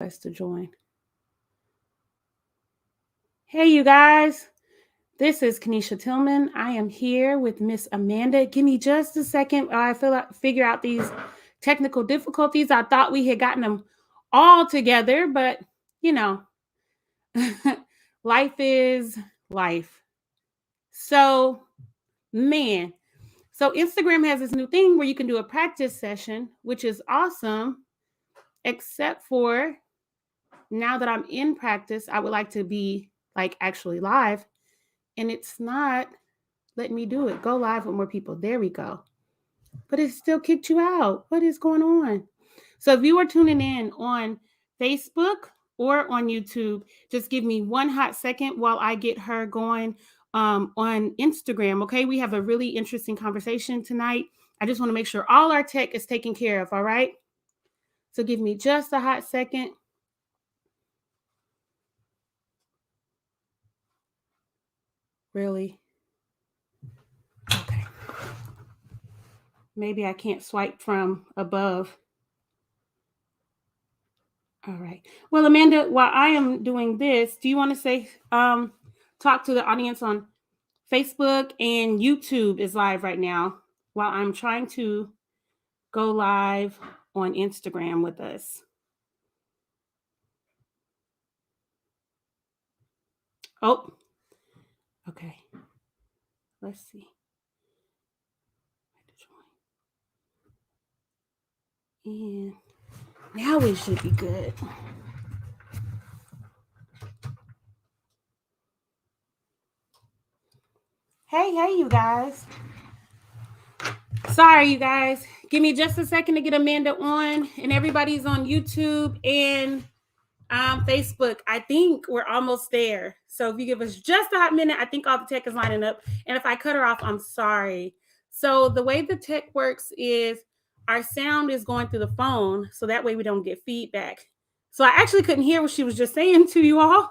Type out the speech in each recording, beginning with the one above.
Us to join. Hey, you guys. This is Kenesha Tillman. I am here with Miss Amanda. Give me just a second. Figure out these technical difficulties. I thought we had gotten them all together, but you know, life is life. So, man. So Instagram has this new thing where you can do a practice session, which is awesome, except for now that I'm in practice, I would like to be like actually live, and it's not letting me do it. Go live with more people. There we go. But it still kicked you out. What is going on? So if you are tuning in on Facebook or on YouTube, just give me one hot second while I get her going on Instagram. Okay, we have a really interesting conversation tonight. I just want to make sure all our tech is taken care of. All right. So give me just a hot second. Really? Okay. Maybe I can't swipe from above. All right. Well, Amanda, while I am doing this, do you want to say, talk to the audience on Facebook and YouTube is live right now while I'm trying to go live on Instagram with us. Oh, okay. Let's see. And now it should be good. Hey, you guys. Sorry, you guys. Give me just a second to get Amanda on, and everybody's on YouTube and Facebook. I think we're almost there. So if you give us just a hot minute, I think all the tech is lining up. And if I cut her off, I'm sorry. So the way the tech works is our sound is going through the phone, so that way we don't get feedback. So I actually couldn't hear what she was just saying to you all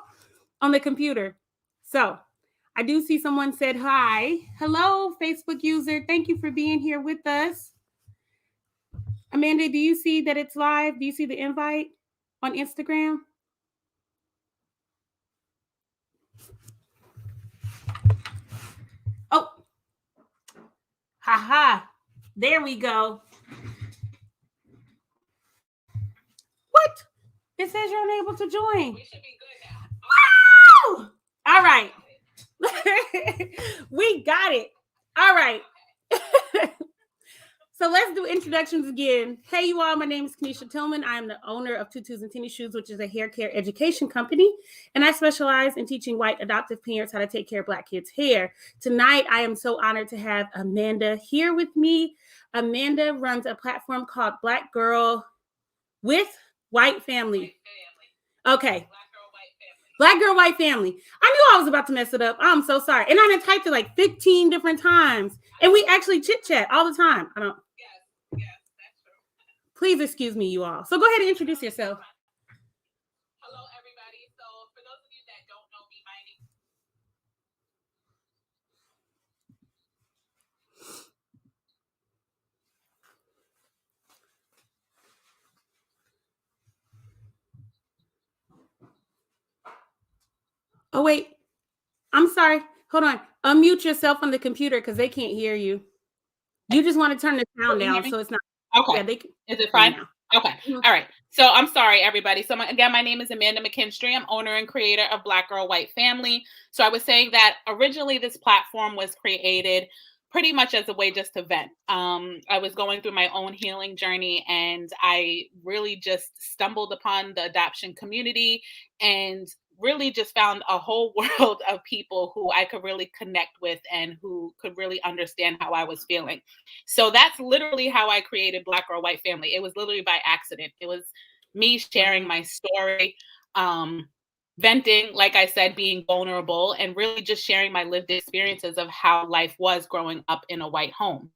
on the computer. So I do see someone said hi. Hello, Facebook user. Thank you for being here with us. Amanda, do you see that it's live? Do you see the invite on Instagram? Oh, haha. There we go. What? It says you're unable to join. We should be good now. Wow! All right. We got it. All right. So let's do introductions again. Hey, you all. My name is Kenesha Tillman. I am the owner of Tutus and Tennis Shoes, which is a hair care education company. And I specialize in teaching white adoptive parents how to take care of Black kids' hair. Tonight, I am so honored to have Amanda here with me. Amanda runs a platform called Black Girl with White Family. Okay. Black Girl White Family. I knew I was about to mess it up. I'm so sorry. And I done typed it like 15 different times. And we actually chit chat all the time. I don't. Yes, that's true. Please excuse me, you all. So go ahead and introduce yourself. Hello, everybody. So for those of you that don't know me, my name. Oh, wait. I'm sorry. Hold on. Unmute yourself on the computer because they can't hear you. You just want to turn the sound down so it's not. Okay. Yeah, they can. Is it fine? Okay. All right. So I'm sorry, everybody. So again, my name is Amanda Mckinstry. I'm owner and creator of Black Girl White Family. So I was saying that originally this platform was created pretty much as a way just to vent. I was going through my own healing journey, and I really just stumbled upon the adoption community and really just found a whole world of people who I could really connect with and who could really understand how I was feeling. So that's literally how I created Black Girl White Family. It was literally by accident. It was me sharing my story, venting, like I said, being vulnerable, and really just sharing my lived experiences of how life was growing up in a white home.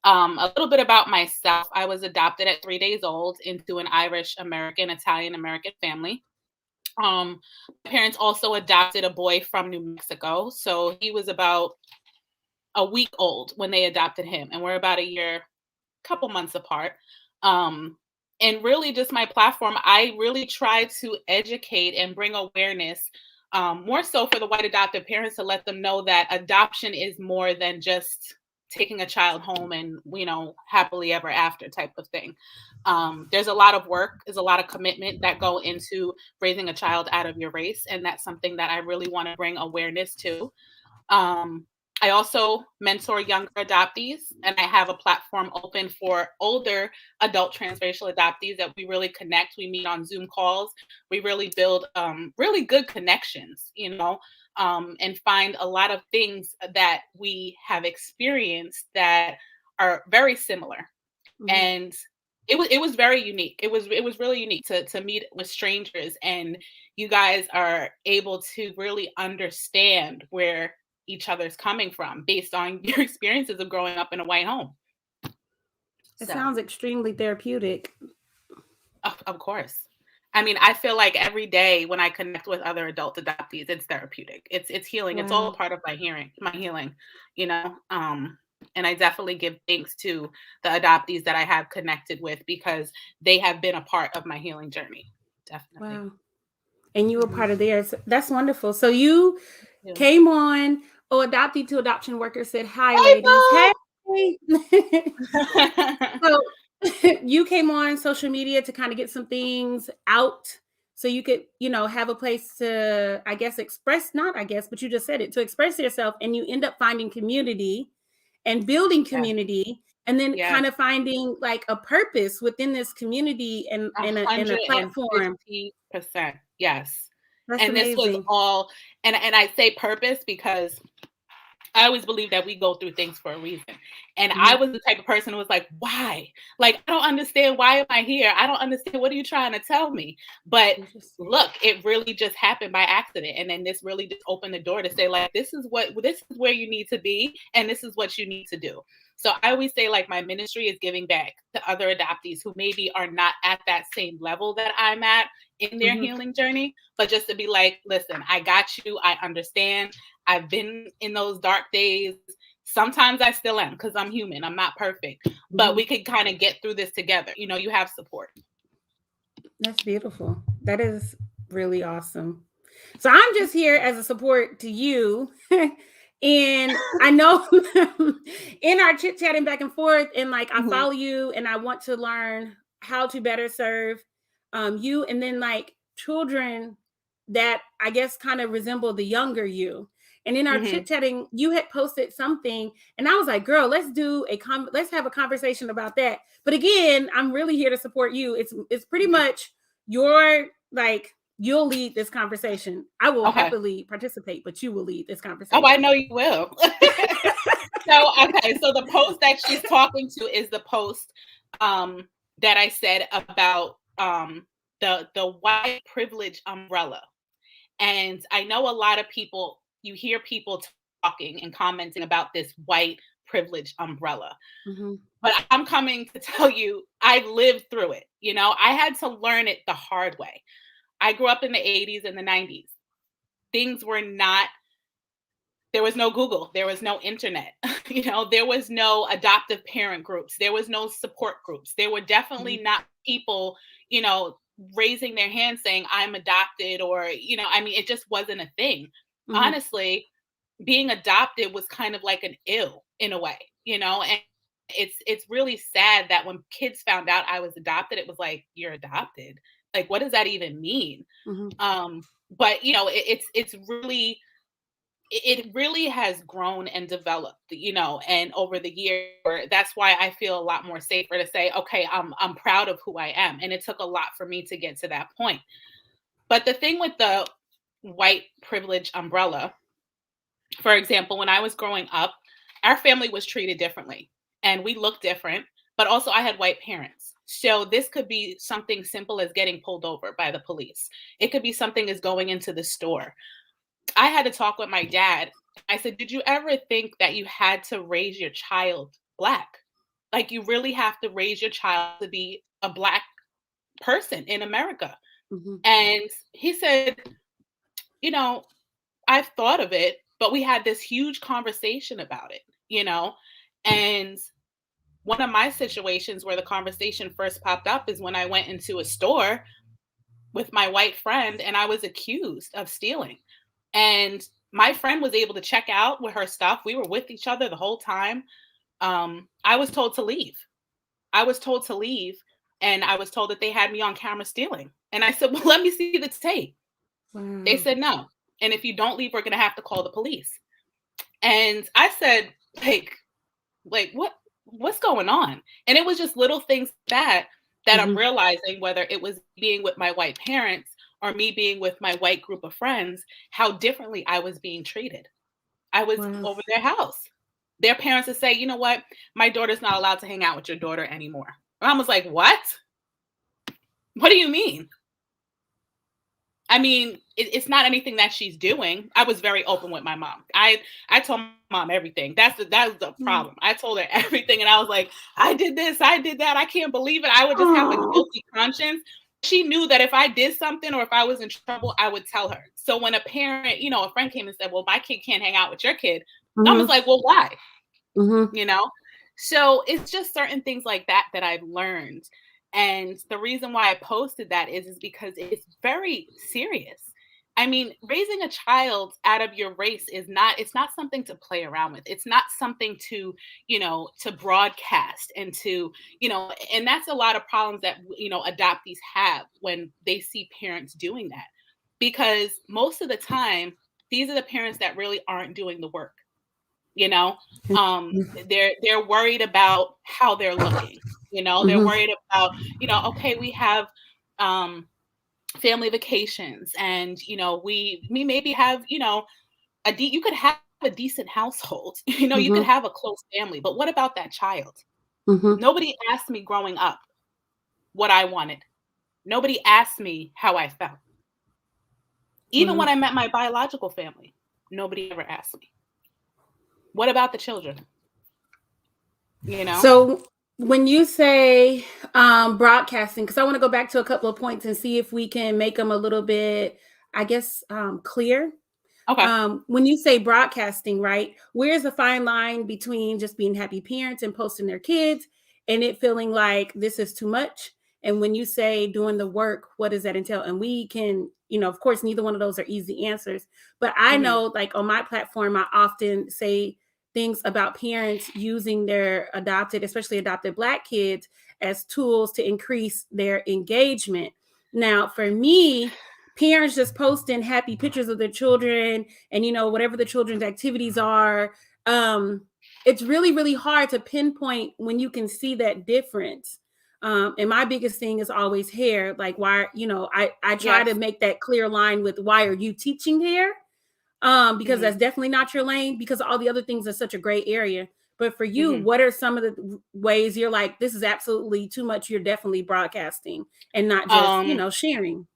A little bit about myself. I was adopted at 3 days old into an Irish American, Italian American family. My parents also adopted a boy from New Mexico. So he was about a week old when they adopted him, and we're about a year, couple months apart. And really just my platform, I really try to educate and bring awareness, more so for the white adoptive parents, to let them know that adoption is more than just taking a child home and, happily ever after type of thing. There's a lot of work, there's a lot of commitment that go into raising a child out of your race. And that's something that I really want to bring awareness to. Um, I also mentor younger adoptees, and I have a platform open for older adult transracial adoptees that we really connect. We meet on Zoom calls. We really build really good connections, and find a lot of things that we have experienced that are very similar. Mhm. And it was very unique. It was really unique to meet with strangers, and you guys are able to really understand where each other's coming from based on your experiences of growing up in a white home. It So, sounds extremely therapeutic. of course. I mean, I feel like every day when I connect with other adult adoptees, it's therapeutic. It's healing. It's all a Wow. part of my healing, you know. And I definitely give thanks to the adoptees that I have connected with, because they have been a part of my healing journey. Definitely. Wow. And you were Mhm. part of theirs. That's wonderful. So you Yeah. came on. Oh, adoptee to adoption worker said, "Hi, Hey, ladies. Hey." boo! So you came on social media to kind of get some things out so you could, have a place to, I guess, express, not I guess, but you just said it, to express yourself. And you end up finding community and building Yeah. community, and then Yes. kind of finding like a purpose within this community and A in a platform. 150%. Yes. That's And this was amazing. all, and I say purpose because I always believe that we go through things for a reason. And I Mhm. was the type of person who was like, why? Like, I don't understand. Why am I here? I don't understand. What are you trying to tell me? But Interesting. look, it really just happened by accident. And then this really just opened the door to say, like, this is where you need to be, and this is what you need to do. So I always say, like, my ministry is giving back to other adoptees who maybe are not at that same level that I'm at in their Mhm. healing journey, but just to be like, listen, I got you. I understand. I've been in those dark days. Sometimes I still am, because I'm human. I'm not perfect, but Mhm. we could kind of get through this together. You have support. That's beautiful. That is really awesome. So I'm just here as a support to you. And I know in our chit chatting back and forth, and like I Mhm, follow you and I want to learn how to better serve you, and then like children that I guess kind of resemble the younger you. And in our mhm. chit chatting, you had posted something, and I was like, "Girl, let's have a conversation about that." But again, I'm really here to support you. It's pretty much your like you'll lead this conversation. I will Okay. happily participate, but you will lead this Oh, I conversation. know you will. So, okay, so the post that she's talking to is the post, um, that I said about, the white privilege umbrella. And I know a lot of people, you hear people talking and commenting about this white privilege umbrella. Mhm. But I'm coming to tell you, I lived through it. I had to learn it the hard way. I grew up in the 80s and the 90s. Things were not, there was no Google, there was no internet, there was no adoptive parent groups, there was no support groups. There were definitely Mhm. not people, you know, raising their hand saying, I'm adopted, or, I mean, it just wasn't a thing. Mhm. Honestly, being adopted was kind of like an ill in a way, and it's really sad that when kids found out I was adopted, it was like, you're adopted? Like, what does that even mean? Mhm. But it's really, it really has grown and developed, and over the year, that's why I feel a lot more safer to say, okay, I'm proud of who I am. And it took a lot for me to get to that point. But the thing with the white privilege umbrella, for example, when I was growing up, our family was treated differently and we looked different, but also I had white parents. So this could be something simple as getting pulled over by the police. It could be something as going into the store. I had to talk with my dad. I said, "Did you ever think that you had to raise your child black? Like, you really have to raise your child to be a black person in America?" Mhm. And he said, "You know, I've thought of it, but we had this huge conversation about it, you know? And one of my situations where the conversation first popped up is when I went into a store with my white friend and I was accused of stealing. And my friend was able to check out with her stuff. We were with each other the whole time. I was told to leave. I was told to leave, and I was told that they had me on camera stealing. And I said, well, let me see the tape. They Wow. said no. And if you don't leave, we're going to have to call the police. And I said, like what's going on? And it was just little things that I'm realizing, whether it was being with my white parents or me being with my white group of friends, how differently I was being treated. I was Wow. over their house. Their parents would say, you know what? My daughter's not allowed to hang out with your daughter anymore. And I was like, what? What do you mean? I mean, it's not anything that she's doing. I was very open with my mom. I told my mom everything. That's the problem. I told her everything, and I was like, I did this, I did that. I can't believe it. I would just have a Aw. guilty conscience. She knew that if I did something or if I was in trouble, I would tell her. So when a parent, a friend came and said, "Well, my kid can't hang out with your kid," I was like, "Well, why?" Mm-hmm. You know. So it's just certain things like that that I've learned. And the reason why I posted that is because it's very serious. I mean, raising a child out of your race it's not something to play around with. It's not something to broadcast and and that's a lot of problems that, adoptees have when they see parents doing that. Because most of the time, these are the parents that really aren't doing the work, you know um they're worried about how they're looking, they're Mm-hmm. worried about, okay, we have um family vacations, and we maybe have, you could have a decent household, you could Mm-hmm. have a close family, but what about that child? Mm-hmm. Nobody asked me growing up what I wanted. Nobody asked me how I felt. Even Wow. when I met my biological family, nobody ever asked me. What about the children, you know So when you say broadcasting, because I want to go back to a couple of points and see if we can make them a little bit, I guess, clear. okay. When you say broadcasting, right, where's the fine line between just being happy parents and posting their kids and it feeling like this is too much? And when you say doing the work, what does that entail? And we can, of course, neither one of those are easy answers. But I Hmm. know, like on my platform, I often say things about parents using their especially adopted Black kids, as tools to increase their engagement. Now, for me, parents just posting happy pictures of their children and whatever the children's activities are, it's really really hard to pinpoint when you can see that difference. And my biggest thing is always hair. Like, why, I try to Yes. make that clear line with, why are you teaching hair? Because Hmm. that's definitely not your lane, because all the other things are such a gray area. But for you, Hmm. what are some of the ways you're like, this is absolutely too much, you're definitely broadcasting and not just Um, sharing?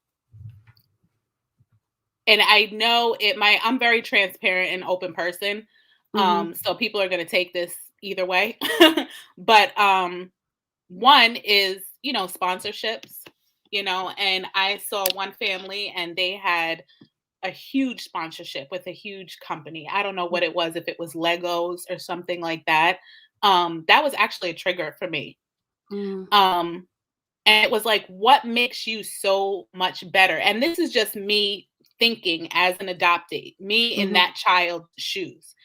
and I know I'm very transparent and open person. Mm-hmm. So people are going to take this either way. But one is, sponsorships, and I saw one family and they had a huge sponsorship with a huge company. I don't know what it was, if it was Legos or something like that. That was actually a trigger for me. Mm-hmm. Um, And it was like, what makes you so much better? And this is just me thinking as an adoptee, me in Mm-hmm. that child's shoes.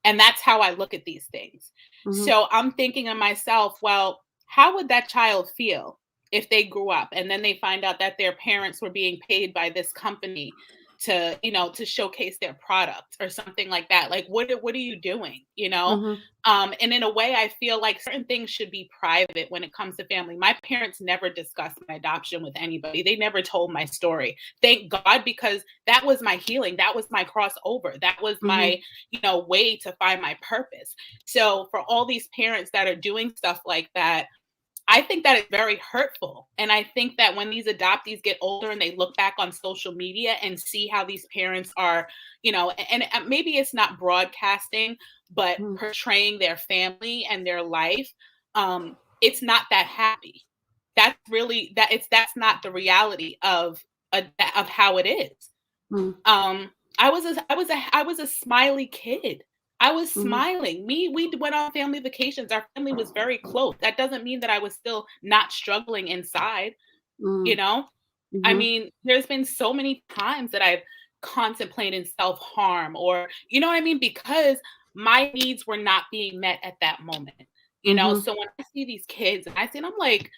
And that's how I look at these things. Mm-hmm. So I'm thinking of myself, well, how would that child feel if they grew up and then they find out that their parents were being paid by this company to showcase their product or something like that? Like, what are you doing? Mm-hmm. And in a way, I feel like certain things should be private when it comes to family. My parents never discussed my adoption with anybody. They never told my story. Thank God, because that was my healing. That was my crossover. That was Mm-hmm. my, way to find my purpose. So for all these parents that are doing stuff like that, I think that is very hurtful. And I think that when these adoptees get older and they look back on social media and see how these parents are, and maybe it's not broadcasting, but Mm-hmm. portraying their family and their life, it's not that happy. That's not the reality of how it is. Mm-hmm. I was a smiley kid. I was Mhm. smiling. We went on family vacations. Our family was very close. That doesn't mean that I was still not struggling inside, you Mm. know? I Mhm. mean, there's been so many times that I've contemplated self-harm or you know what I mean? Because my needs were not being met at that moment. You know, Mhm. so when I see these kids and I see them, I'm like,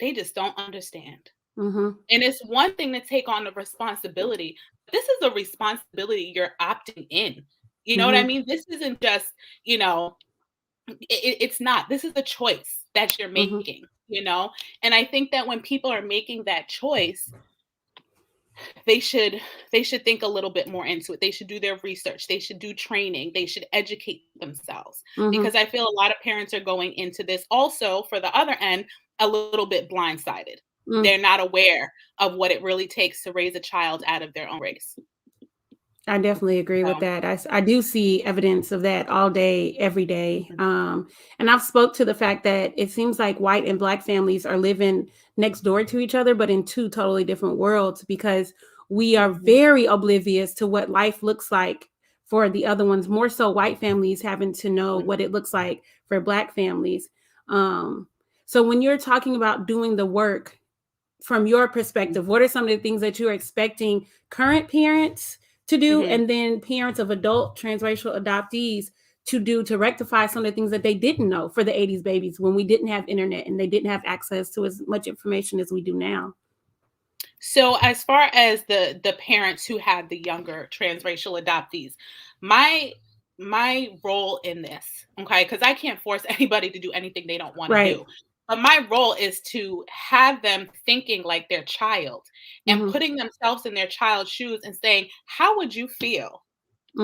they just don't understand. Mhm. And it's one thing to take on the responsibility. This is a responsibility you're opting in. You know what I Mhm. mean? This isn't just, you know, it's not. This is a choice that you're Mhm. making, you know? And I think that when people are making that choice, they should they should think a little bit more into it. They should do their research. They should do training. They should educate themselves Mhm. because I feel a lot of parents are going into this also for the other end a little bit blindsided. Mm. They're not aware of what it really takes to raise a child out of their own race. I definitely agree with So, that. I do see evidence of that all day, every day. mhm, And I've spoke to the fact that it seems like white and black families are living next door to each other, but in two totally different worlds because we are mhm, very oblivious to what life looks like for the other ones. More so, white families having to know mhm, what it looks like for black families. Um, so when you're talking about doing the work from your perspective, what are some of the things that you're expecting current parents to do mhm. and then parents of adult transracial adoptees to do to rectify some of the things that they didn't know for the 80s babies when we didn't have internet and they didn't have access to as much information as we do now? So as far as the parents who had the younger transracial adoptees, my my role in this, okay, because I can't force anybody to do anything they don't want to Right. do. But my role is to have them thinking like their child and Mhm. putting themselves in their child's shoes and saying, how would you feel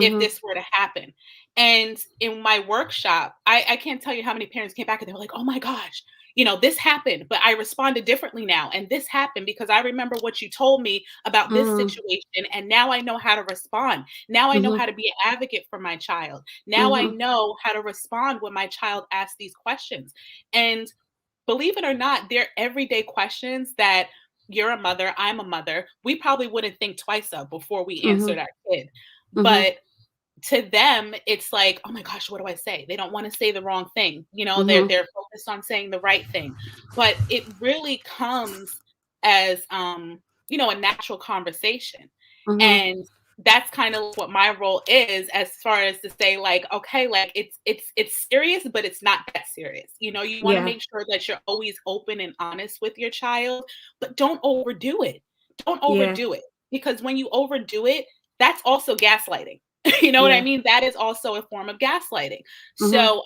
if Mhm. this were to happen? And in my workshop, I can't tell you how many parents came back and they were like, oh my gosh, you know, this happened, but I responded differently now. And this happened because I remember what you told me about this Mm. situation. And now I know how to respond. Now I know how Mhm. to be an advocate for my child. Now I Mhm. know how to respond when my child asks these questions. And believe it or not, they're everyday questions that you're a mother, I'm a mother. We probably wouldn't think twice of before we answered Mhm. our kid. Mhm. But to them, it's like, "Oh my gosh, what do I say?" They don't wanna say the wrong thing, you know, they're Mhm. they're focused on saying the right thing, but it really comes as, you know, a natural conversation, Mhm. and that's kinda what my role is as far as to say, like, "Okay, like, it's serious, but it's not that serious," you know, you wanna Yeah. make sure that you're always open and honest with your child, but don't overdo it. Don't Yeah. overdo it, because when you overdo it, that's also gaslighting. You know what I Yeah. mean? That is also a form of gaslighting. Mhm. So,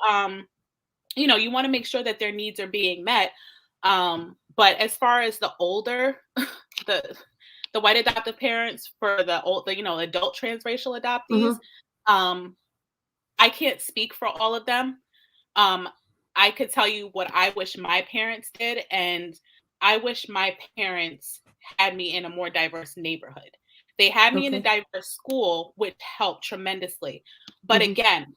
you know, you want to make sure that their needs are being met. But as far as the older, the the white adoptive parents for the you know adult transracial adoptees, Mhm. um, I can't speak for all of them. Um, I could tell you what I wish my parents did, and I wish my parents had me in a more diverse neighborhood. They had me in a Okay. diverse school, which helped tremendously. But Mhm. again,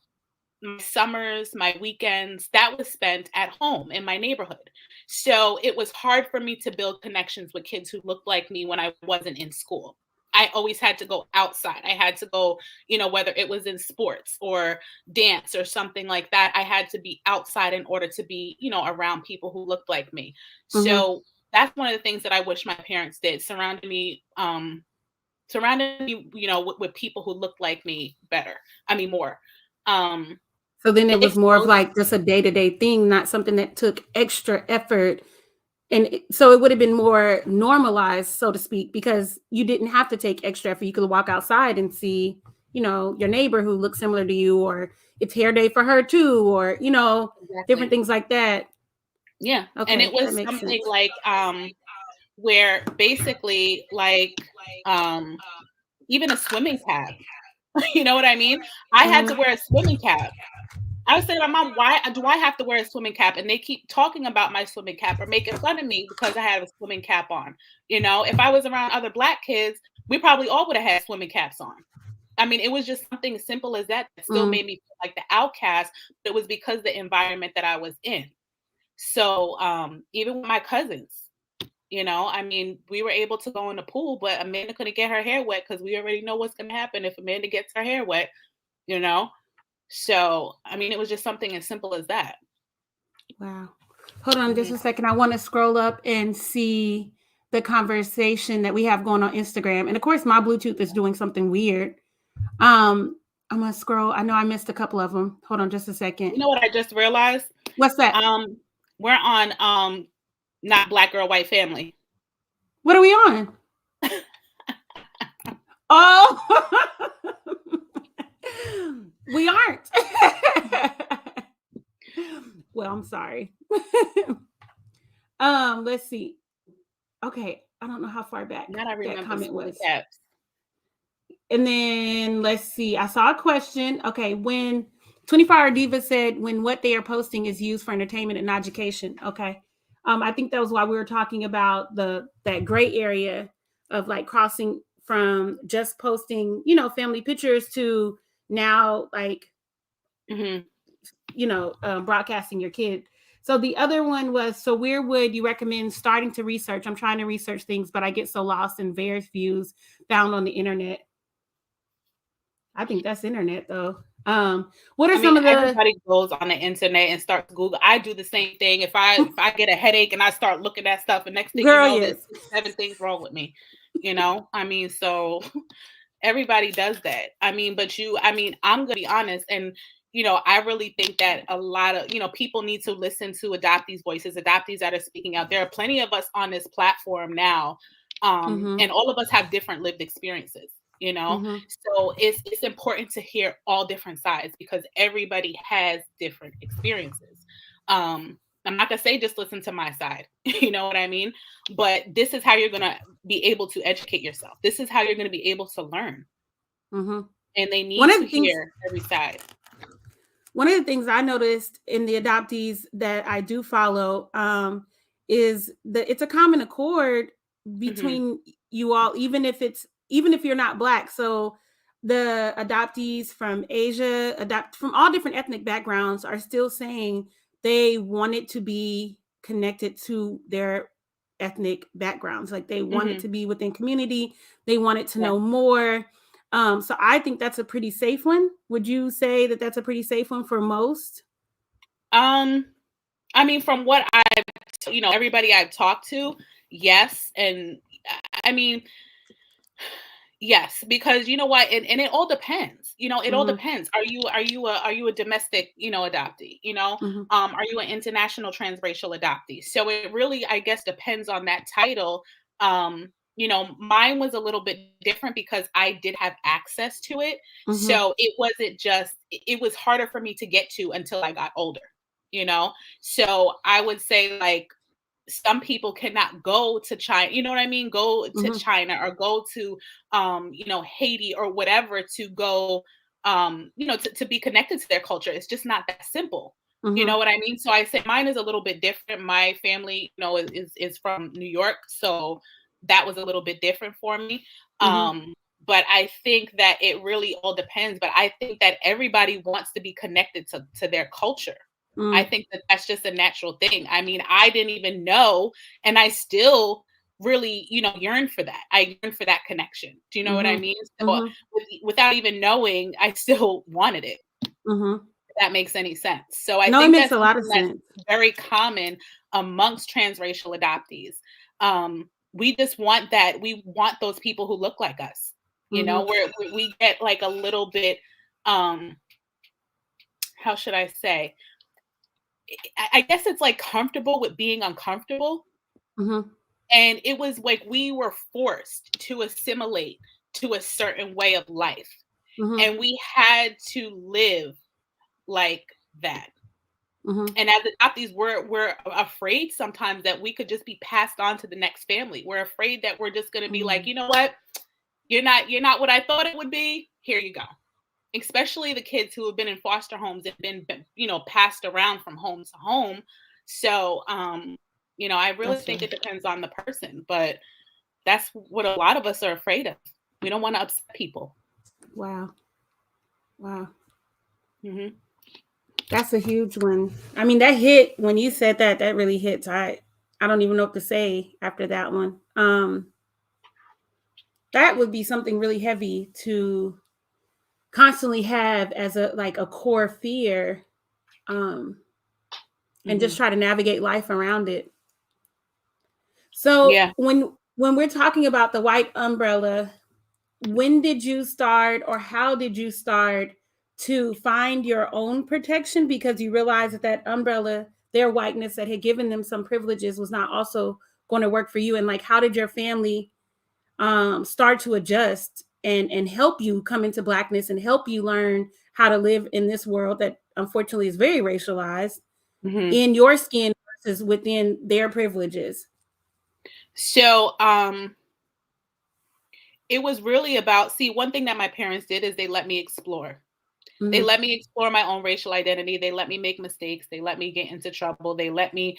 my summers, my weekends, that was spent at home in my neighborhood. So it was hard for me to build connections with kids who looked like me when I wasn't in school. I always had to go outside. I had to go, you know, whether it was in sports or dance or something like that, I had to be outside in order to be, you know, around people who looked like me. Mhm. So that's one of the things that I wish my parents did, surrounded me, you know, with people who looked like me better. I mean more. Um So then it the was more of exposure. like just a day-to-day thing, not something that took extra effort. And so it would have been more normalized, so to speak, because you didn't have to take extra effort. You could walk outside and see, your neighbor who looks similar to you, or it's hair day for her too, or, different Exactly. things like that. Yeah, and it Okay, that was makes something sense. like, where basically, like, um, even a swimming cap, you know what I mean? I had to Mhm, wear a swimming cap. I was saying to my mom, "Why do I have to wear a swimming cap?" And they keep talking about my swimming cap or making fun of me because I had a swimming cap on, you know? If I was around other Black kids, we probably all would have had swimming caps on. I mean, it was just something as simple as that that still mhm, made me feel like the outcast, but it was because the environment that I was in. So, even with my cousins, you know, I mean, we were able to go in the pool, but Amanda couldn't get her hair wet because we already know what's gonna happen if Amanda gets her hair wet, you know? So, I mean, it was just something as simple as that. Wow. Hold on just a second. I want to scroll up and see the conversation that we have going on Instagram. And of course, my Bluetooth is doing something weird. I'm gonna scroll. I know I missed a couple of them. Hold on just a second. You know what I just realized? What's that? We're on not Black Girl White Family. What are we on? Oh, we aren't. Well, I'm sorry. Let's see. Okay, I don't know how far back that comment was. And then let's see. I saw a question. Okay, when 24-Hour Diva said when what they are posting is used for entertainment and education. Okay. I think that was why we were talking about that gray area of like crossing from just posting, family pictures to now like, broadcasting your kid. So the other one was, so where would you recommend starting to research? I'm trying to research things, but I get so lost in various views found on the internet. I think that's internet though. What are some of the? Everybody goes on the internet and starts Google. I do the same thing. If I get a headache and I start looking at stuff, and next thing you know, there's 7 things wrong with me. So everybody does that. I'm gonna be honest, and I really think that a lot of people need to listen to adoptees' voices, adoptees that are speaking out. There are plenty of us on this platform now, and all of us have different lived experiences. So it's important to hear all different sides because everybody has different experiences. I'm not gonna say just listen to my side, you know what I mean? But this is how you're gonna be able to educate yourself. This is how you're gonna be able to learn. And they need to hear every side. One of the things I noticed in the adoptees that I do follow is that it's a common accord between you all, even if you're not Black. So the adoptees from Asia, from all different ethnic backgrounds, are still saying they wanted to be connected to their ethnic backgrounds. Like they wanted to be within community. They wanted to know more. So I think that's a pretty safe one. Would you say that that's a pretty safe one for most? From what everybody I've talked to, yes. And yes, because you know what, and it all depends. It all depends. Are you a domestic, adoptee? Are you an international transracial adoptee? So it really, I guess, depends on that title. Mine was a little bit different because I did have access to it. So it wasn't just, it was harder for me to get to until I got older, So I would say like some people cannot go to China, you know what I mean? Go to China or go to, Haiti or whatever to go, to be connected to their culture. It's just not that simple. You know what I mean? So I say mine is a little bit different. My family, is from New York. So that was a little bit different for me. But I think that it really all depends. But I think that everybody wants to be connected to their culture. I think that that's just a natural thing. I didn't even know, and I still really, yearn for that. I yearn for that connection. Do you know what I mean? So without even knowing, I still wanted it. If that makes any sense. So I think it makes a lot of sense. Very common amongst transracial adoptees. We just want that. We want those people who look like us. Where we get like a little bit, how should I say? I guess it's like comfortable with being uncomfortable. And it was like we were forced to assimilate to a certain way of life. And we had to live like that. And as adoptees, we're afraid sometimes that we could just be passed on to the next family. We're afraid that we're just going to be like, you know what? You're not what I thought it would be. Here you go. Especially the kids who have been in foster homes and been, passed around from home to home. So, I really think it depends on the person, but that's what a lot of us are afraid of. We don't want to upset people. Wow. That's a huge one. That hit when you said that really hits. I don't even know what to say after that one. That would be something really heavy to constantly have as a core fear, and just try to navigate life around it. So Yeah. when we're talking about the white umbrella, when did you start, or how did you start to find your own protection, because you realized that umbrella, their whiteness that had given them some privileges, was not also going to work for you? And like, how did your family start to adjust and help you come into Blackness and help you learn how to live in this world that unfortunately is very racialized, in your skin versus within their privileges? So, it was really about, see, one thing that my parents did is they let me explore. They Mm-hmm. let me explore my own racial identity. They let me make mistakes. They let me get into trouble. They let me,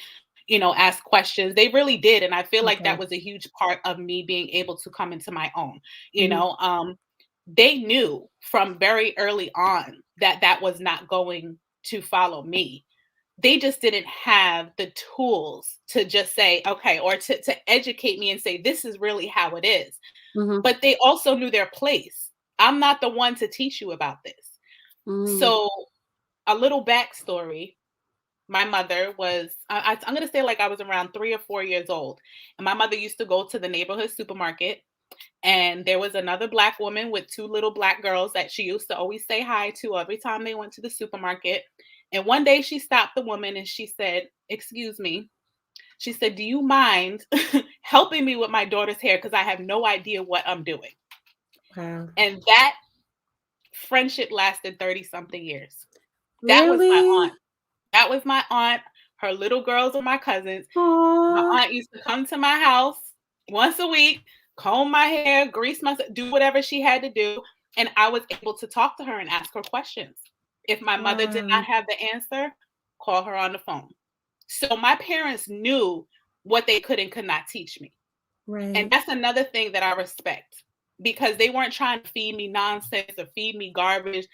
ask questions. They really did. And I feel like that Okay. was a huge part of me being able to come into my own. You Mm-hmm. know, they knew from very early on that that was not going to follow me. They just didn't have the tools to just say, okay, or to educate me and say, this is really how it is. Mm-hmm. But they also knew their place. I'm not the one to teach you about this. Mm-hmm. So, a little backstory. My mother was, I'm going to say, like, I was around 3 or 4 years old. And my mother used to go to the neighborhood supermarket. And there was another Black woman with two little Black girls that she used to always say hi to every time they went to the supermarket. And one day she stopped the woman and she said, "Excuse me." She said, "Do you mind helping me with my daughter's hair? Because I have no idea what I'm doing." Wow. And that friendship lasted 30 something years. That was my Really? aunt. That was my aunt. Her little girls are my cousins. My Aw. aunt used to come to my house once a week, comb my hair, grease myself, do whatever she had to do. And I was able to talk to her and ask her questions. If my mother did not Wow. have the answer, call her on the phone. So my parents knew what they could and could not teach me. And Right. that's another thing that I respect, because they weren't trying to feed me nonsense or feed me garbage.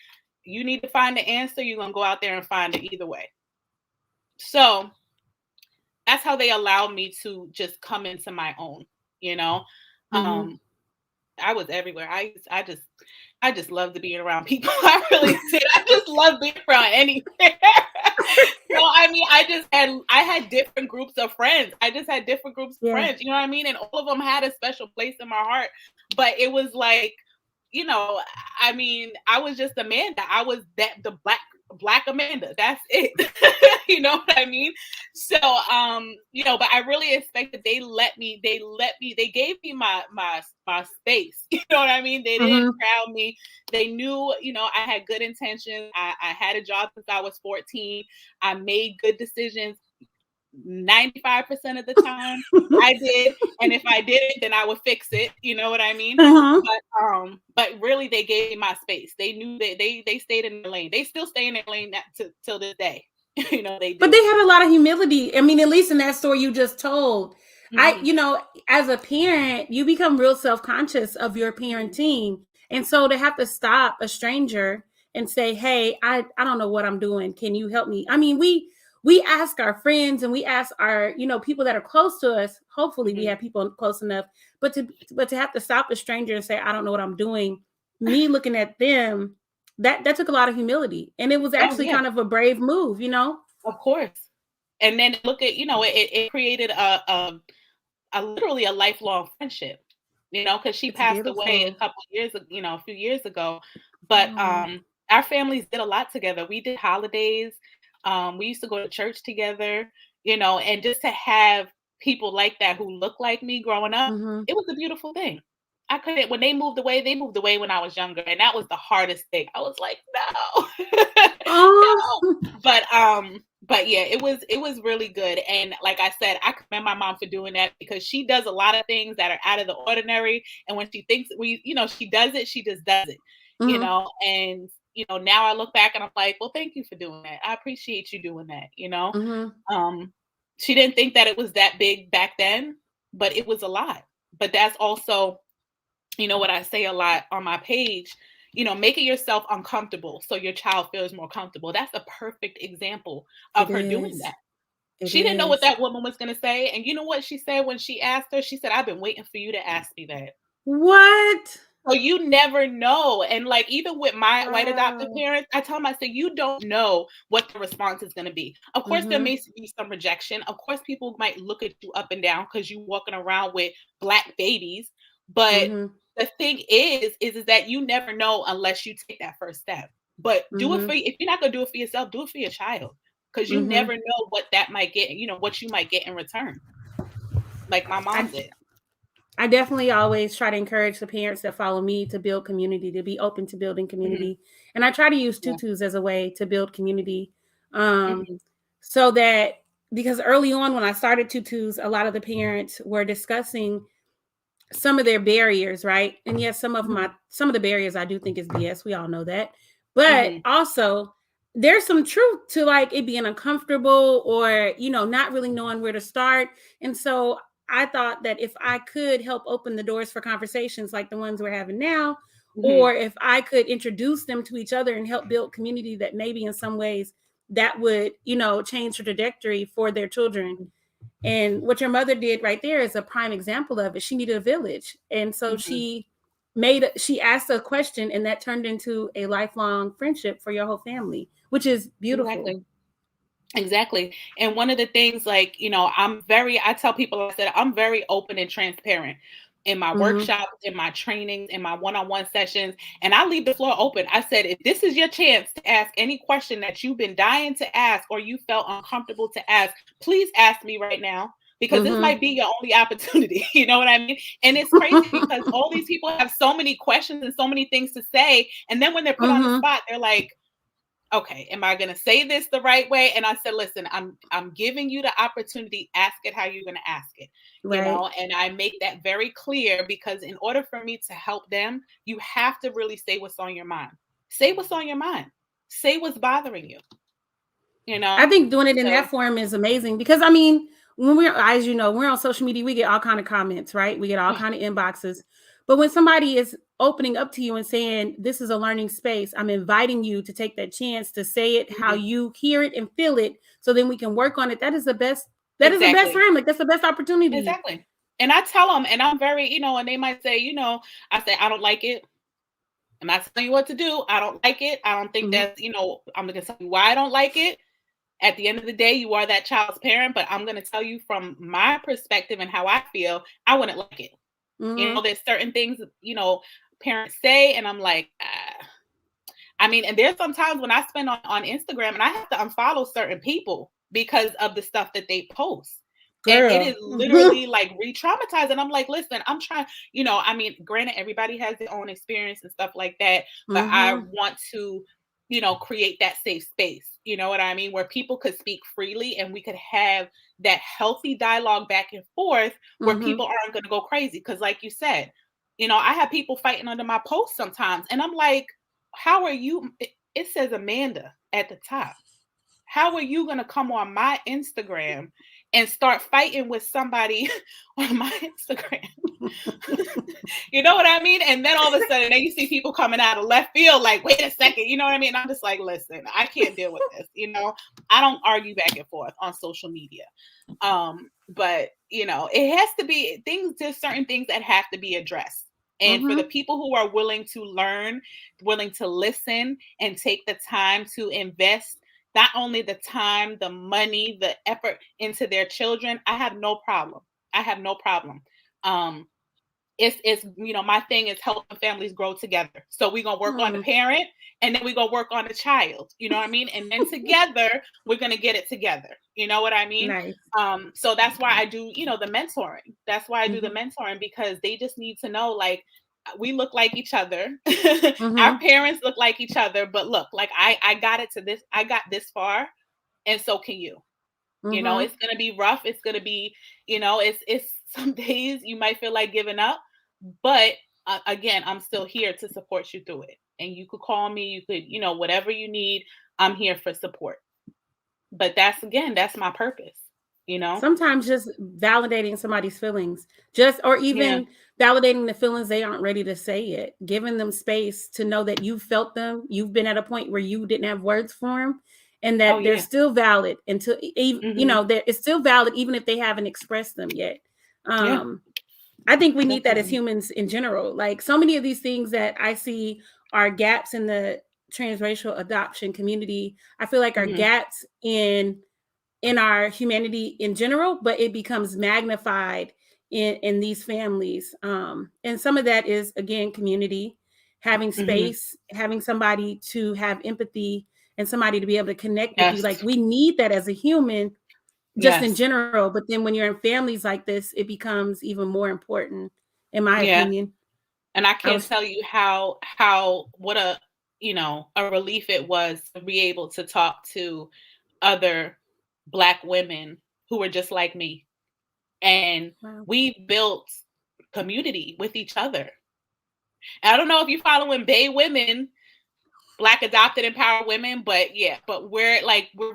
You need to find the answer, you're going to go out there and find it either way. So that's how they allowed me to just come into my own, you know. Mm-hmm. Um, I was everywhere. I just love to be around people. I really did. I just love being around anywhere. So I mean, I had different groups of friends. I just had different groups of Yeah. friends. You know what I mean? And all of them had a special place in my heart. But it was like, you know, I mean, I was just Amanda. I was the black Amanda. That's it. You know what I mean? So but I really expected they gave me my space. You know what I mean? They didn't Mm-hmm. crowd me. They knew, I had good intentions. I had a job since I was 14. I made good decisions 95% of the time. I did. And if I didn't, then I would fix it. You know what I mean? Uh-huh. But really they gave me my space. They knew that they stayed in their lane. They still stay in their lane till this day. They But do. they had a lot of humility. I mean, at least in that story you just told. Hmm. As a parent, you become real self-conscious of your parenting. And so to have to stop a stranger and say, "Hey, I don't know what I'm doing. Can you help me?" I mean, we ask our friends and we ask our, people that are close to us. Hopefully we Hmm. have people close enough. But to have to stop a stranger and say, "I don't know what I'm doing," me looking at them, that took a lot of humility. And it was Oh actually yeah, kind of a brave move. of course. And then look at, it created a literally a lifelong friendship, because she It's passed away beautiful. a few years ago. But Oh. our families did a lot together. We did holidays. We used to go to church together, and just to have people like that who looked like me growing up, Mm-hmm. it was a beautiful thing. I couldn't, when they moved away when I was younger. And that was the hardest thing. I was like, no, Oh. no. But yeah, it was really good. And like I said, I commend my mom for doing that, because she does a lot of things that are out of the ordinary. And when she thinks she does it, she just does it, Mm-hmm. and now I look back and I'm like, well, thank you for doing that. I appreciate you doing that. Mm-hmm. Um, she didn't think that it was that big back then, but it was a lot. But that's also, what I say a lot on my page, making yourself uncomfortable so your child feels more comfortable. That's a perfect example of It her doing is. that. It She didn't know what is. that woman was going to say. And you know what she said when she asked her? She said, "I've been waiting for you to ask me that." What? So you never know. And like, even with my white adoptive Wow. parents, I tell them, I say, you don't know what the response is going to be. Of course, there Mhm. may be some rejection. Of course, people might look at you up and down because you walking around with black babies. But Mhm. the thing is that you never know unless you take that first step. But do it for, Mhm. if you're not going to do it for yourself, do it for your child. Because you Mhm. never know what that might get, what you might get in return. Like my I mom did. I definitely always try to encourage the parents that follow me to build community, to be open to building Hmm. community. And I try to use Yeah. tutus as a way to build community. Um, Hmm. so that because early on when I started tutus, a lot of the parents were discussing some of their barriers, right? And yes, Hmm. some of the barriers I do think is BS. We all know that. But Hmm. also there's some truth to like it being uncomfortable or, not really knowing where to start. And so I thought that if I could help open the doors for conversations like the ones we're having now, Hmm. or if I could introduce them to each other and help build community that maybe in some ways that would, change the trajectory for their children. And what your mother did right there is a prime example of it. She needed a village. And so Hmm. she asked a question and that turned into a lifelong friendship for your whole family, which is beautiful. Exactly. Exactly. And one of the things, like, I tell people, I said, I'm very open and transparent in my Mm-hmm. workshops, in my trainings, in my one-on-one sessions. And I leave the floor open. I said, if this is your chance to ask any question that you've been dying to ask or you felt uncomfortable to ask, please ask me right now. Because this Mm-hmm. might be your only opportunity. You know what I mean? And it's crazy because all these people have so many questions and so many things to say. And then when they're put on the Mm-hmm. spot, they're like, okay, am I going to say this the right way? And I said, listen, I'm giving you the opportunity. Ask it how you're going to ask it, Right. and I make that very clear because in order for me to help them, you have to really say what's on your mind. Say what's on your mind. Say what's bothering you, you I know? think doing it in So, that form is amazing because I mean, when we're as you know, we're on social media, we get all kind of comments, right? We get all oh, kind of inboxes. But when somebody is opening up to you and saying, "This is a learning space," I'm inviting you to take that chance to say it how mhm, you hear it and feel it, so then we can work on it. That is the best. That is the best exactly. time. Like that's the best opportunity. Exactly. And I tell them, and I'm very, and they might say, I say, I don't like it. I'm not telling you what to do. I don't like it. I don't think Mm-hmm. that's, I'm going to tell you why I don't like it. At the end of the day, you are that child's parent, but I'm going to tell you from my perspective and how I feel, I wouldn't like it. Mm-hmm. There's certain things, parents say, and I'm like, ah. I mean, and there's sometimes when I spend on Instagram and I have to unfollow certain people because of the stuff that they post. And it is Girl. literally like re-traumatized. And I'm like, listen, I'm trying, I mean, granted, everybody has their own experience and stuff like that, but I Mm-hmm. want to, create that safe space, you know what I mean, where people could speak freely and we could have that healthy dialogue back and forth where Mm-hmm. people aren't going to go crazy. Because, like you said, I have people fighting under my posts sometimes, and I'm like, how are you? It says Amanda at the top. How are you going to come on my Instagram and start fighting with somebody on my Instagram? You know what I mean? And then all of a sudden, then you see people coming out of left field, like, wait a second, you know what I mean? I'm just like, listen, I can't deal with this. I don't argue back and forth on social media. But it has to be things, there's certain things that have to be addressed. And for the Mm-hmm. people who are willing to learn, willing to listen, and take the time to invest not only the time, the money, the effort into their children, I have no problem. I have no problem. Um, it's my thing is helping families grow together. So we're gonna work on the Mm. parent and then we're gonna work on the child, you know what I mean? And then together we're gonna get it together. You know what I mean? Nice. So that's why I do, the mentoring. That's why I do the Mm-hmm. mentoring, because they just need to know, like, we look like each other. Our Mm-hmm. parents look like each other, but look, like I got it to this, I got this far, and so can you. Mm-hmm. It's gonna be rough. It's gonna be, it's some days you might feel like giving up, but again, I'm still here to support you through it. And you could call me, you could, whatever you need, I'm here for support. But that's my purpose, you know? Sometimes just validating somebody's feelings, just or Yeah. even validating the feelings they aren't ready to say it, giving them space to know that you felt them, you've been at a point where you didn't have words for them, and Oh that they're yeah. still valid until Hmm. that it's still valid even if they haven't expressed them yet. Yeah. Um, I think we need that as Definitely. humans in general. Like so many of these things that I see are gaps in the transracial adoption community. I feel like are Mhm. gaps in our humanity in general, but it becomes magnified in these families. And some of that is again community, having Mhm. space, having somebody to have empathy and somebody to be able to connect with you. Yes. Like we need that as a human, just in Yes. general. But then when you're in families like this, it becomes even more important, in my Yeah. opinion. And I I can't was tell you what a, a relief it was to be able to talk to other Black women who were just like me. And wow. we built community with each other. And I don't know if you're following Bay Women, Black adopted empowered women, but yeah, but we're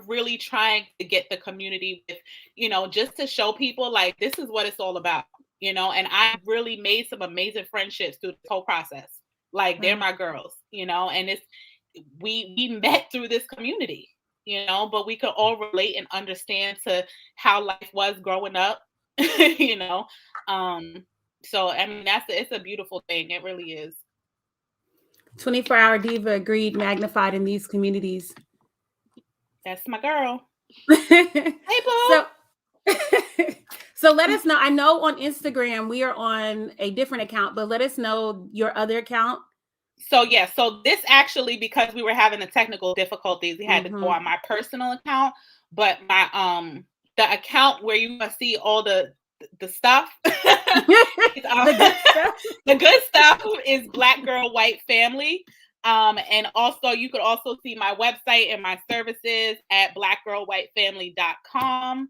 really trying to get the community with, just to show people like this is what it's all about, and I really made some amazing friendships through this whole process. Like they're Wow. my girls, and it's we met through this community, but we could all relate and understand to how life was growing up, you know. Um, so I mean it's a beautiful thing. It really is. 24-hour diva agreed, magnified in these communities. That's my girl. Hey So boo. so let us know. I know on Instagram we are on a different account, but let us know your other account. So yeah, so this actually, because we were having the technical difficulties, we had to go Mm-hmm. on my personal account, but my the account where you must see all the stuff is, The good stuff. the good stuff is Black Girl White Family. And also you could also see my website and my services at blackgirlwhitefamily.com.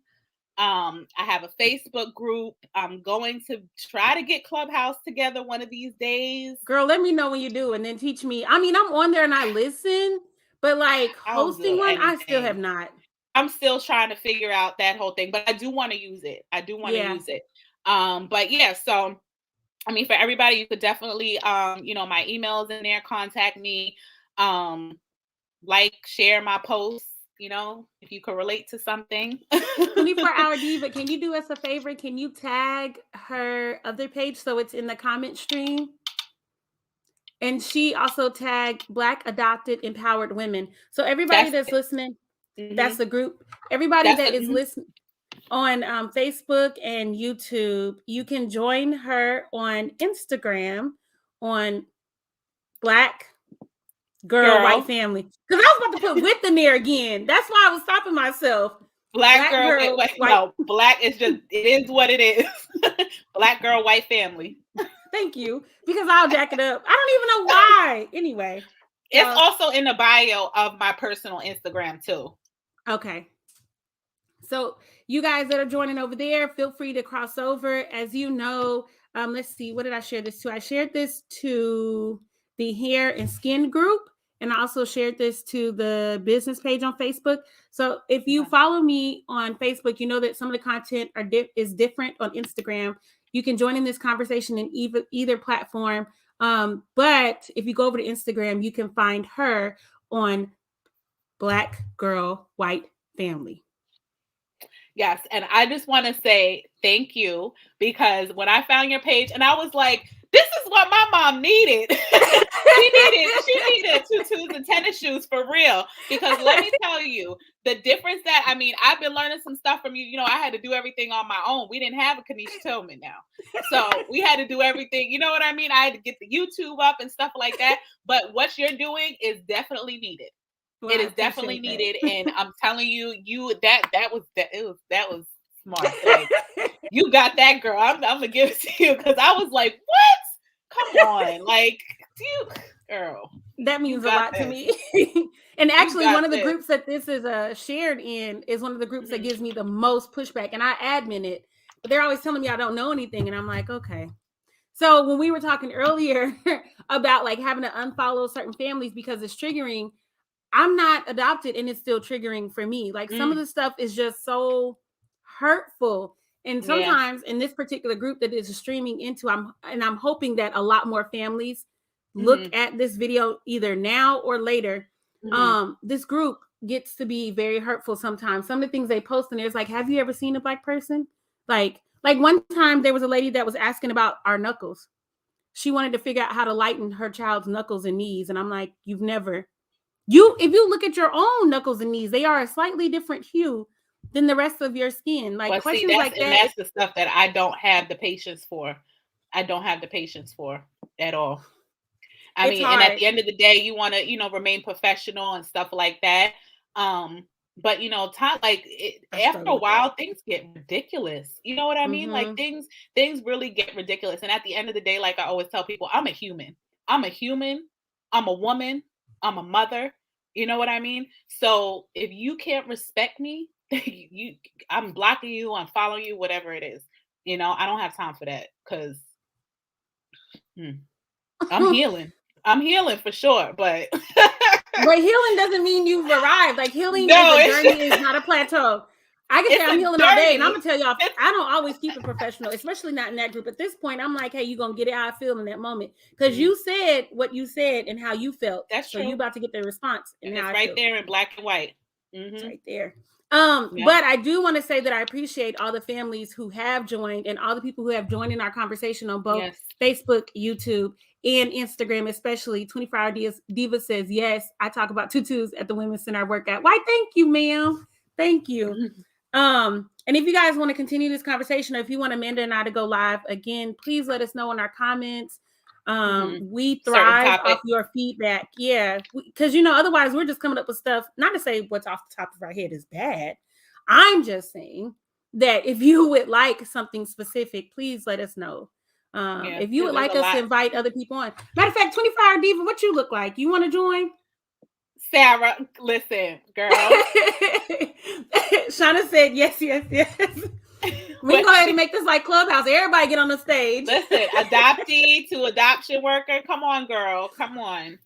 I have a Facebook group. I'm going to try to get Clubhouse together one of these days. Girl, let me know when you do and then teach me. I mean, I'm on there and I listen, but like I'll hosting do one, I still have anything. not. I'm still trying to figure out that whole thing, but I do want to use it. I do want to Yeah. use it. But yeah, so I mean, for everybody, you could definitely, my email's in there. Contact me. Um, share my posts. If you could relate to something. 24-hour diva, can you do us a favor? Can you tag her other page so it's in the comment stream? And she also tagged Black adopted empowered women. So everybody That's that's it. listening, that's Mhm. the group. Everybody That's that the is listening on Facebook and YouTube, you can join her on Instagram on Black Girl White girl. Family. Because I was about to put with in there again. That's why I was stopping myself. Black Black girl, Girl White. no, black is just, it is what it is. Black Girl White Family. Thank you. Because I'll jack it up. I don't even know why. Anyway. It's So, also in the bio of my personal Instagram too. okay. So you guys that are joining over there, feel free to cross over. As you know, let's see, what did I share this to? I shared this to the hair and skin group, and I also shared this to the business page on Facebook. So if you follow me on Facebook, you know that some of the content is different on Instagram. You can join in this conversation in either platform. But if you go over to Instagram, you can find her on Black Girl White Family. Yes. And I just want to say thank you, because when I found your page and I was like, this is what my mom needed. she needed tutus and tennis shoes for real. Because let me tell you, the difference that, I mean, I've been learning some stuff from you. I had to do everything on my own. We didn't have a Kanisha Tillman now. So we had to do everything. You know what I mean? I had to get the YouTube up and stuff like that. But what you're doing is definitely needed. Well, It I is definitely appreciate needed, that. and I'm telling you, that was smart. Like you got that, girl. I'm gonna give it to you, because I was like, what? Come on, like you, girl. That You means a got lot to this. me. And You actually, got one of the this. groups that this is shared in is one of the groups that Mhm. gives me the most pushback, and I admin it, but they're always telling me I don't know anything, and I'm like, okay. So when we were talking earlier about like having to unfollow certain families because it's triggering, I'm not adopted and it's still triggering for me. Like some of Mm, the stuff is just so hurtful. And yeah. sometimes in this particular group that is streaming into, I'm hoping that a lot more families look Hmm. at this video either now or later. Hmm. This group gets to be very hurtful sometimes. Some of the things they post in there is like, have you ever seen a Black person? Like Like one time there was a lady that was asking about our knuckles. She wanted to figure out how to lighten her child's knuckles and knees. And I'm like, if you look at your own knuckles and knees, they are a slightly different hue than the rest of your skin. Like But see, questions like that. that's the stuff that I don't have the patience for. I don't have the patience for at all. I It's mean, and at hard. the end of the day, you want to, remain professional and stuff like that. But time after struggle a with that. while, things get ridiculous. You know what I mean? Like things really get ridiculous. And at the end of the day, like I always tell people, I'm a human. I'm a human. I'm a woman. I'm a mother. You know what I mean? So if you can't respect me, I'm blocking you, I'm following you, whatever it is. I don't have time for that because I'm healing. I'm healing for sure, but But healing doesn't mean you've arrived. Like healing no, is a journey, is not a plateau. I can say I'm healing all day, and I'm gonna tell y'all, I don't always keep it professional, especially not in that group. At this point, I'm like, hey, you're gonna get it how I feel in that moment. Because you said what you said and how you felt. That's so true. you about to get the response. And it's right there in black and white. It's right there. Yep. But I do want to say that I appreciate all the families who have joined and all the people who have joined in our conversation on both Facebook, YouTube, and Instagram, especially 24 Hour Diva says, yes, I talk about tutus at the Women's Center I work at. Why, thank you, ma'am. Thank you. And if you guys want to continue this conversation, or if you want Amanda and I to go live again, please let us know in our comments. We thrive off your feedback. Yeah. Because, otherwise we're just coming up with stuff, not to say what's off the top of our head is bad. I'm just saying that if you would like something specific, please let us know. If you would like us to invite other people on. Matter of fact, 24 Hour Diva, what you look like? You want to join? Sarah, listen, girl. Shauna said, yes. We can go ahead and make this like Clubhouse. Everybody get on the stage. Listen, adoptee to adoption worker. Come on, girl. Come on.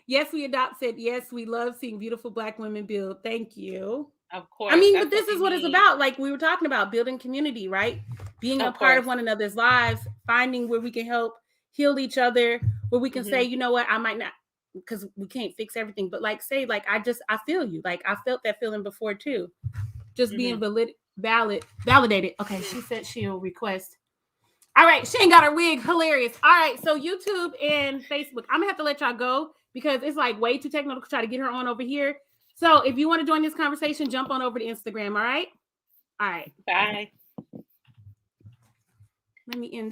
Yes, we adopt said, yes, we love seeing beautiful Black women build. Thank you. Of course. I mean, but this is what it's about. Like we were talking about, building community, right? Being a part of one another's lives, finding where we can help heal each other, where we can say, you know what, I might not, because we can't fix everything, but like say, like I feel you. Like I felt that feeling before too. Just being validated. Okay, she said she'll request. All right, she ain't got her wig. Hilarious. All right, so YouTube and Facebook. I'm gonna have to let y'all go because it's like way too technical to try to get her on over here. So if you want to join this conversation, jump on over to Instagram. All right. All right. Bye. Let me end that.